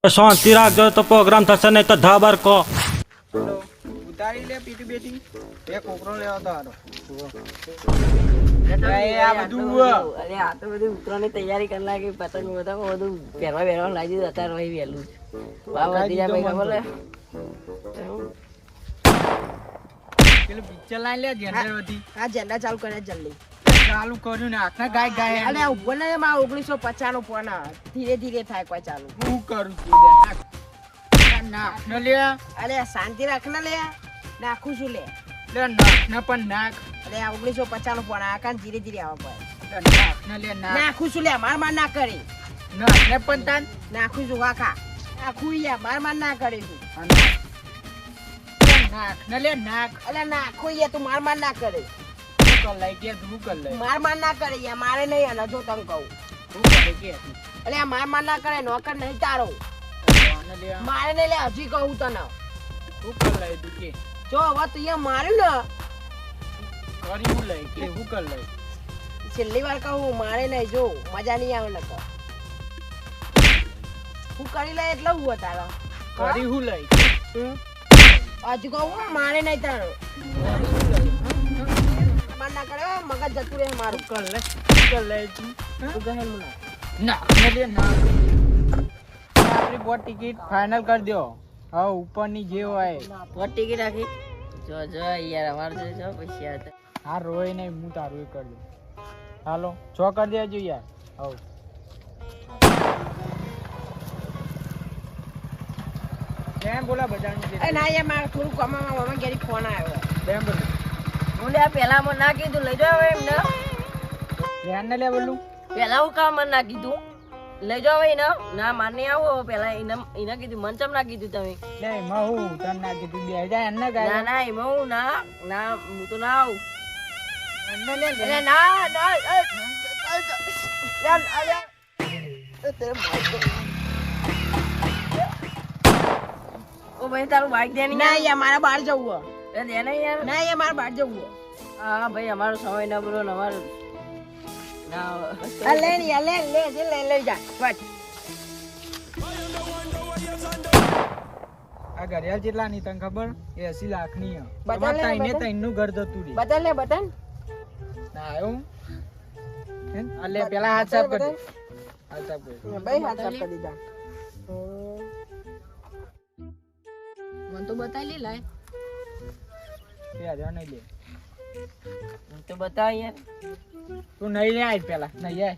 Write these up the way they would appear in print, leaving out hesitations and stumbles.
શાંતિ રાખજો તો પ્રોગ્રામ થશે નહીં તો ધાબર કો ઉતારી લે પીટી બેટી બે કોકરો લેવા તો હારો આ તો બધું ઉતરવાની તૈયારી કરી નાખી પતંગ બધા બધું પહેરવા લાગી દીધું અત્યારે રહી વહેલું ભાવ વધી જાય ભાઈ ખબર પેલું પિક્ચર લાઈ લે જેન્ડર વધી આ ઝંડા ચાલુ કરે જલ્દી ચાલુ કર્યું ને આખા ગાય ગાય અરે ઉભો ને માં 1950 નો ફોન ધીરે ધીરે થાય કોઈ ચાલુ હું કરું છું ના ન લે અરે શાંતિ રાખ ને લે નાખું છું લે નાખ ન પણ નાખ અરે આ 1950 નો ફોન આ કાન ધીરે ધીરે આવે કોઈ નાખ ન લે નાખું છું લે માર ના કરી નાખ ને પણ તાન નાખું છું કાકા નાખું યાર માર ના કરી તું નાખ ન લે નાખ અરે નાખું યાર તું માર ના કરે કર લઈ કે તું કર લઈ માર ના કરે યાર મારે નહીં અને જો તને કહું તું કરે કે અરે માર ના કરે નોકર નહીં તારો ન લે મારે નહીં લે હજી કહું તને તું કર લઈ તું કે જો હવે તું અહીંયા માર્યું ને કરી હું લઈ કે હું કર લઈ છેલ્લી વાર કહું મારે નહીં જો મજા નહીં આવે નકર હું કરી લે એટલે હું તારો કરી હું લઈ હજુ કહું મારે નહીં તારો માર ના કરે મગજ જતું રહે મારું કર લે તું તું ગહેલ મુના ના ન લે ના આપણી બોટ ટિકિટ ફાઇનલ કરી દો હા ઉપરની જે હોય બોટ ટિકિટ રાખી જો યાર અમાર જો પૈસા હતા હા રોય નહીં હું તારું એ કરી દઉં હાલો છ કરી દેજો યાર હવ કેમ બોલા બજારની એ ના યાર મારે થોડું કમાવા મમ્મી ઘેરી ફોન આવ્યો કેમ બોલું હું લે પેલા મને ના કીધું લઈ જાવ એમને ધ્યાન ને લે બોલું પેલા હું કામ મને ના કીધું લઈ જાવ એને ના માને આવો પેલા એને કીધું મન ચમ ના કીધું તમે લે માં હું તને ના કીધું બે જાય એને ના ગાય ના એમાં હું ના હું તો ના આવું એને લે અરે ના ઓ ભાઈ તારું બાઈક દે ના યાર મારા બહાર જવું એ દે ને યાર ના યાર મારા બહાર જવું હા ભાઈ અમારો સમય ના બોલો ને અમારો ના લે યાર લે જા બસ આ ઘડિયાળ કેટલા ની તને ખબર 80 લાખ ની બતાલ લે, તઈને બતાલ. તઈનું ઘર જતું રે બતાન ના આવ્યું આ લે પેલા હાથ સાફ કરી દે. હાથ સાફ કરી દે. ભાઈ હાથ સાફ કરી દીધા મન તો બતાવી લે લાય 2000 નહીં લે મન તો બતાવ યાર તું નહીં લે આજ પેલા નહીં આય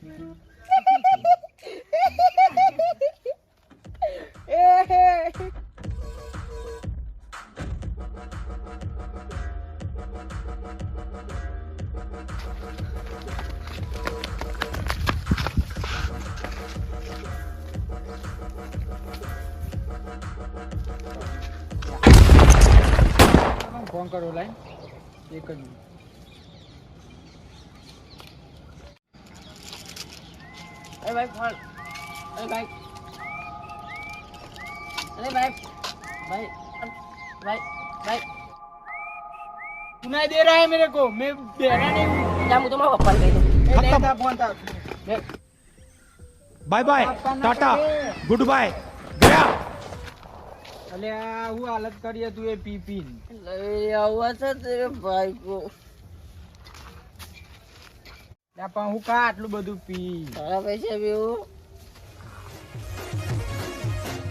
ફોન કરો લાઈન એક જ મિનિટ. અરે ભાઈ ફોન અરે ભાઈ तू नहीं दे रहा है मेरे को मैं बेरा नहीं हूँ જા હું તો મારા પપ્પાને કહી દઉં ए, नहीं था फोन था ले। બાય બાય આપવા ના ટાટા કરે। ગુડ બાય ગયા अले वो हालत करिए तू ये पी पी લઈ આવા છે તેરે ભાઈ કો પણ હું કા આટલું બધું પી તારા પૈસા બેવું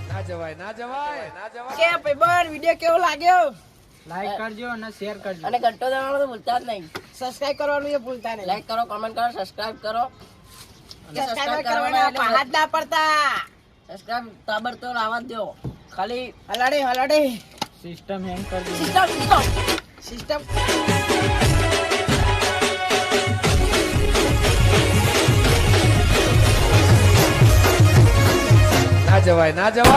ના જવાય ના જવાય ના જવાય કે ભાઈ બર વિડિયો કેવો લાગ્યો લાઈક કરજો અને શેર કરજો અને ઘંટો દબાવવાનું તો ભૂલતા જ નહીં સબસ્ક્રાઇબ કરવાનું એ ભૂલતા નહીં લાઈક કરો કમેન્ટ કરો સબસ્ક્રાઇબ કરો સબસ્ક્રાઇબ કરવાના હાથ ના પડતા સબસ્ક્રાઇબ તાબડતોડ આવાજ દો ખાલી હલાડે સિસ્ટમ હેંગ कर दो સિસ્ટમ ના જવાય ના જવાય